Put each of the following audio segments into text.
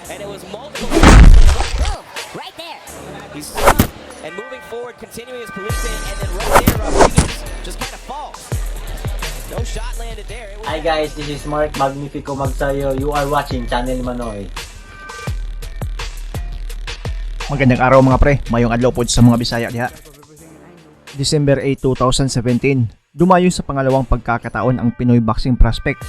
and it was multiple. Boom, right there. He's stopped and moving forward, continuing his Palicte, and then right there, Rodriguez just kind of falls. No shot landed there. Hi guys, this is Mark Magnifico Magsayo. You are watching Channel Manoy. Magandang araw mga pre, maayong adlaw po sa mga Bisaya diha. December 8, 2017, dumayo sa pangalawang pagkakataon ang Pinoy boxing prospect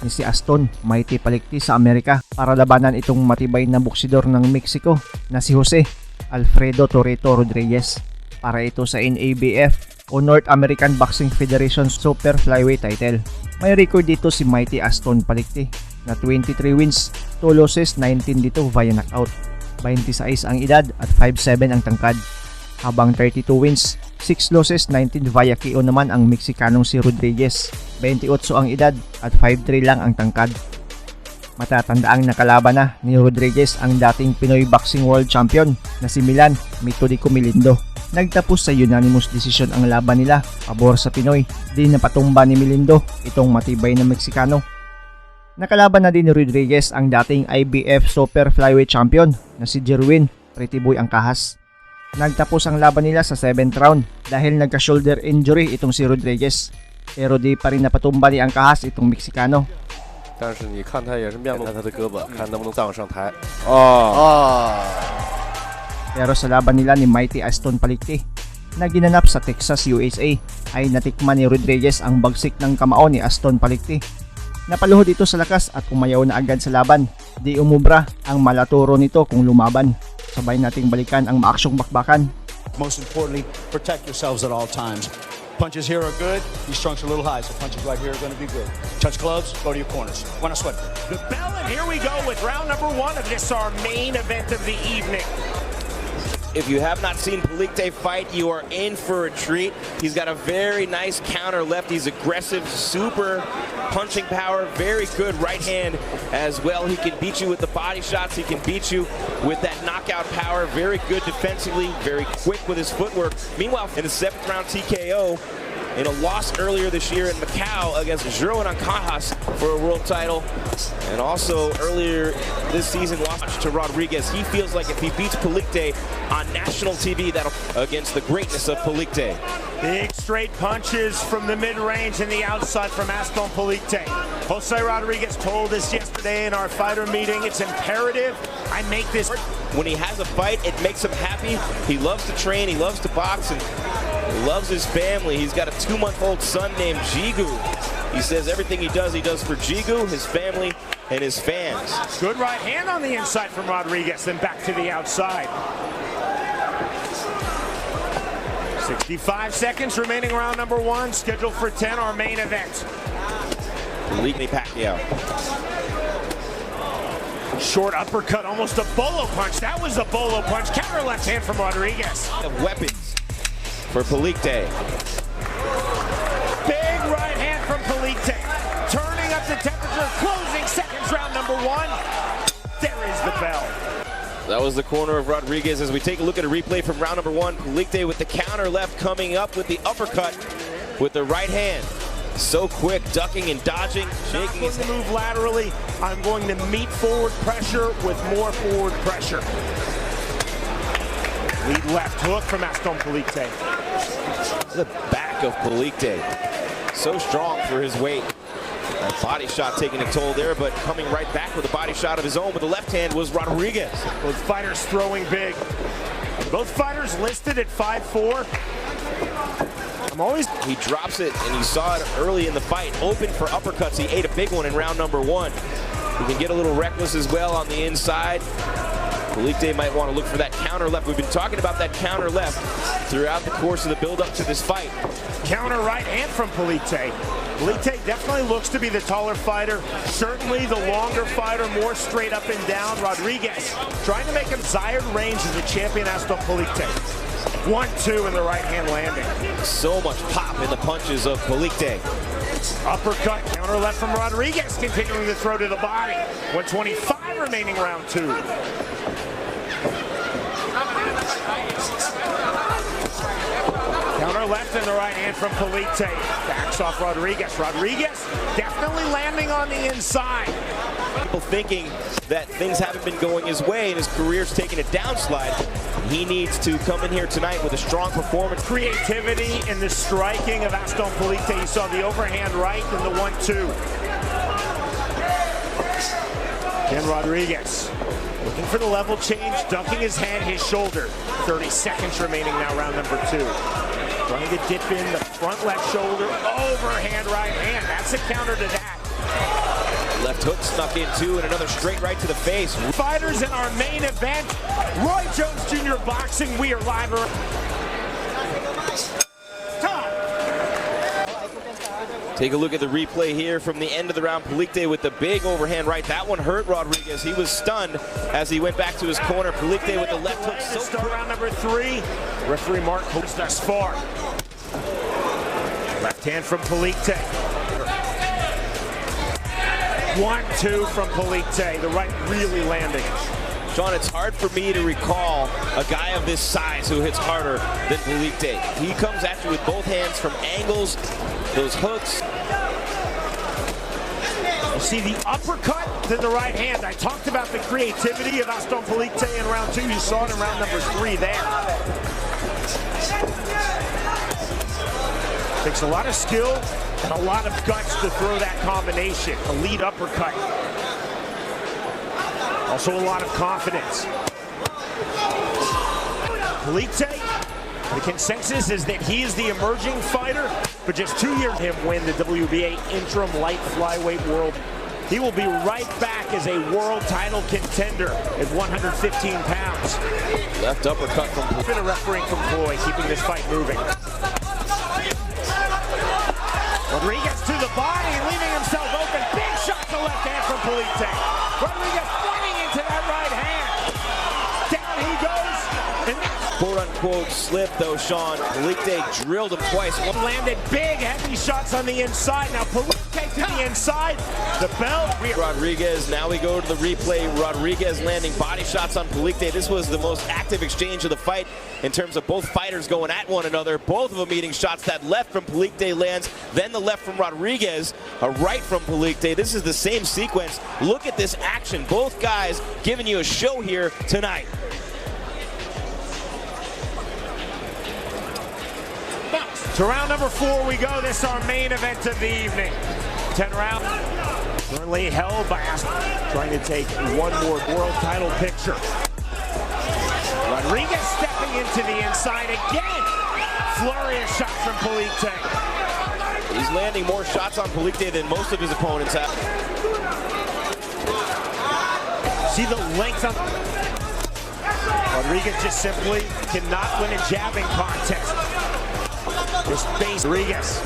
ni si Aston, Mighty Palicte sa Amerika para labanan itong matibay na boksidor ng Mexico na si Jose Alfredo Torito Rodriguez para ito sa NABF o North American Boxing Federation Super Flyweight title. May record dito si Mighty Aston Palicte na 23 wins, 2 losses, 19 dito via knockout. 26 ang edad at 5'7 ang tangkad. Habang 32 wins, 6 losses, 19 via KO naman ang Mexicanong si Rodriguez. 28 ang edad at 5'3 lang ang tangkad. Matatandaang nakalaban na ni Rodriguez ang dating Pinoy Boxing World Champion na si Melindo. Nagtapos sa unanimous decision ang laban nila pabor sa Pinoy. Di napatumba ni Melindo itong matibay na Meksikano. Nakalaban na din ni Rodriguez ang dating IBF Super Flyweight Champion na si Jerwin Pretty Boy Ancajas. Nagtapos ang laban nila sa 7th round dahil nagka-shoulder injury itong si Rodriguez. Pero di pa rin napatumba ni Ancajas itong Meksikano. 但是你看他也是面对他的胳膊，看能不能再往上抬。Pero sa laban nila ni Mighty Aston Palicte na ginanap sa Texas, USA, ay natikman ni Rodriguez ang bagsik ng kamao ni Aston Palicte. Napaluhod ito sa lakas at umayaw na agad sa laban. Di umubra ang malaturo nito kung lumaban. Sabay nating balikan ang maaksyong bakbakan. Most importantly, protect yourselves at all times. Punches here are good. These trunks are a little high, so punches right here are going to be good. Touch gloves, go to your corners. Wanna sweat. The bell, and here we go with round number 1 of this, our main event of the evening. If you have not seen Palicte fight, you are in for a treat. He's got a very nice counter left. He's aggressive, super punching power, very good right hand as well. He can beat you with the body shots. He can beat you with that knockout power. Very good defensively, very quick with his footwork. Meanwhile, in the 7th round TKO, in a loss earlier this year in Macau against Ancajas for a world title, and also earlier this season lost to Rodriguez. He feels like if he beats Palicte on national TV, that'll against the greatness of Palicte. Big straight punches from the mid-range and the outside from Aston Palicte. Jose Rodriguez told us yesterday in our fighter meeting, it's imperative I make this. When he has a fight, it makes him happy. He loves to train, he loves to box, and he loves his family. He's got a 2-month-old son named Jigu. He says everything he does for Jigu, his family, and his fans. Good right hand on the inside from Rodriguez, then back to the outside. 65 seconds remaining round number 1, scheduled for 10, our main event. Palicte Pacquiao. Short uppercut, almost a bolo punch. That was a bolo punch. Counter left hand from Rodriguez. Of weapons for Palicte. Big right hand from Palicte. Turning up the temperature, closing seconds, round number 1. There is the bell. That was the corner of Rodriguez. As we take a look at a replay from round number 1, Palicte with the counter left coming up with the uppercut with the right hand. So quick, ducking and dodging, shaking his head. Move laterally. I'm going to meet forward pressure with more forward pressure. Lead left hook from Aston Palicte. The back of Palicte. So strong for his weight. That body shot taking a toll there, but coming right back with a body shot of his own with the left hand was Rodriguez. Both fighters throwing big. Both fighters listed at 5'4". He drops it, and you saw it early in the fight. Open for uppercuts. He ate a big one in round number 1. He can get a little reckless as well on the inside. Palicte might want to look for that counter left. We've been talking about that counter left throughout the course of the build-up to this fight. Counter right hand from Palicte. Palicte definitely looks to be the taller fighter. Certainly the longer fighter, more straight up and down. Rodriguez trying to make him desired range as a champion, Aston Palicte. 1-2 in the right hand landing. So much pop in the punches of Palicte. Uppercut, counter left from Rodriguez, continuing to throw to the body. 125 remaining round 2. Counter left and the right hand from Palicte. Backs off Rodriguez. Rodriguez definitely landing on the inside. People thinking that things haven't been going his way and his career's taking a downslide. He needs to come in here tonight with a strong performance. Creativity in the striking of Aston Palicte. You saw the overhand right and the 1-2. Ken Rodriguez looking for the level change, dunking his head, his shoulder. 30 seconds remaining now, round number 2. Trying to dip in the front left shoulder, overhand right hand. That's a counter to that. Left hook snuck in too, and another straight right to the face. Fighters in our main event, Roy Jones Jr. Boxing. We are live. Take a look at the replay here from the end of the round. Palicte with the big overhand right. That one hurt Rodriguez. He was stunned as he went back to his corner. Palicte with the left hook. So start round number 3. Referee Mark hopes thus far. Left hand from Palicte. 1-2 from Palicte. The right really landing. Sean, it's hard for me to recall a guy of this size who hits harder than Palicte. He comes at you with both hands from angles, those hooks. You see the uppercut to the right hand. I talked about the creativity of Aston Palicte in round 2. You saw it in round number 3 there. Takes a lot of skill and a lot of guts to throw that combination. A lead uppercut. Also a lot of confidence. Palicte, the consensus is that he is the emerging fighter, but just 2 years him win the WBA interim light flyweight world. He will be right back as a world title contender at 115 pounds. Left uppercut from Palicte. Bit of refereeing from Floyd, keeping this fight moving. Rodriguez to the body, leaving himself open. Big shot to left hand from Palicte. Rodriguez pointing into that right hand. Down he goes. And quote-unquote slip, though, Sean. Palicte drilled him twice. Landed big, heavy shots on the inside. Now Palicte to the inside. The bell. Rodriguez, now we go to the replay. Rodriguez landing body shots on Palicte. This was the most active exchange of the fight in terms of both fighters going at one another. Both of them eating shots. That left from Palicte lands, then the left from Rodriguez, a right from Palicte. This is the same sequence. Look at this action. Both guys giving you a show here tonight. To round number 4 we go. This is our main event of the evening. 10 round. Currently held by Aston. Trying to take one more world title picture. Rodriguez stepping into the inside again. Flurry of shots from Palicte. He's landing more shots on Palicte than most of his opponents have. See the length of Rodriguez just simply cannot win a jabbing contest. This base Rodriguez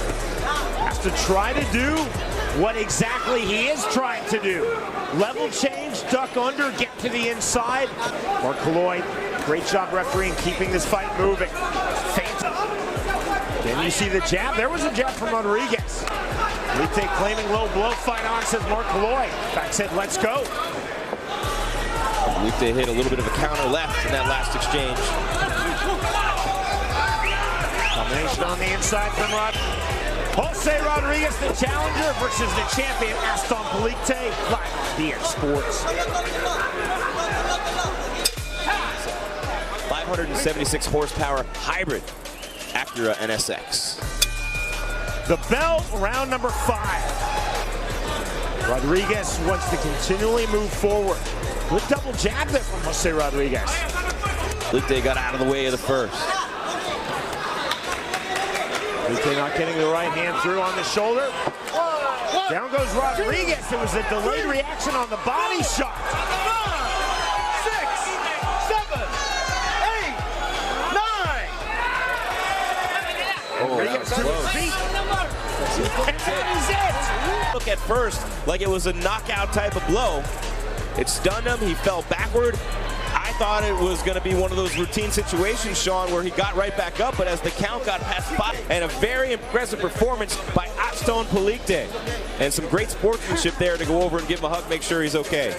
has to try to do what exactly he is trying to do. Level change, duck under, get to the inside. Mark Lloyd, great job refereeing, keeping this fight moving. Then you see the jab. There was a jab from Rodriguez. Palicte claiming low blow, fight on, says Mark Lloyd. Back said, let's go. Palicte hit a little bit of a counter left in that last exchange. Combination on the inside from Jose Rodriguez, the challenger, versus the champion, Aston Palicte, live on DAZN Sports. 576 horsepower hybrid Acura NSX. The bell, round number 5. Rodriguez wants to continually move forward. Good double jab there from Jose Rodriguez. Palicte got out of the way of the first. Palicte not getting the right hand through on the shoulder. Down goes Rodriguez. It was a delayed reaction on the body shot. 6, 7, 8, 9. Rodriguez to his feet. And that is it. Look at first like it was a knockout type of blow. It stunned him. He fell backward. I thought it was going to be one of those routine situations, Sean, where he got right back up, but as the count got past 5, and a very impressive performance by Aston Palicte. And some great sportsmanship there to go over and give him a hug, make sure he's okay.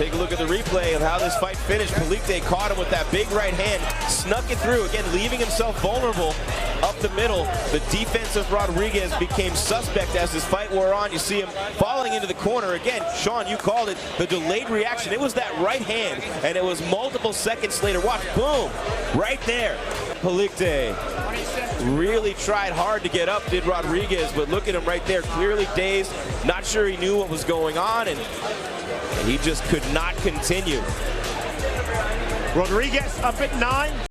Take a look at the replay of how this fight finished. Palicte caught him with that big right hand, snuck it through, again leaving himself vulnerable up the middle. The defense of Rodriguez became suspect as this fight wore on. You see him falling into the corner. Again, Sean, you called it the delayed reaction. It was that right hand, and it was multiple seconds later. Watch, boom, right there. Palicte really tried hard to get up, did Rodriguez, but look at him right there, clearly dazed, not sure he knew what was going on, and he just could not continue. Rodriguez up at 9.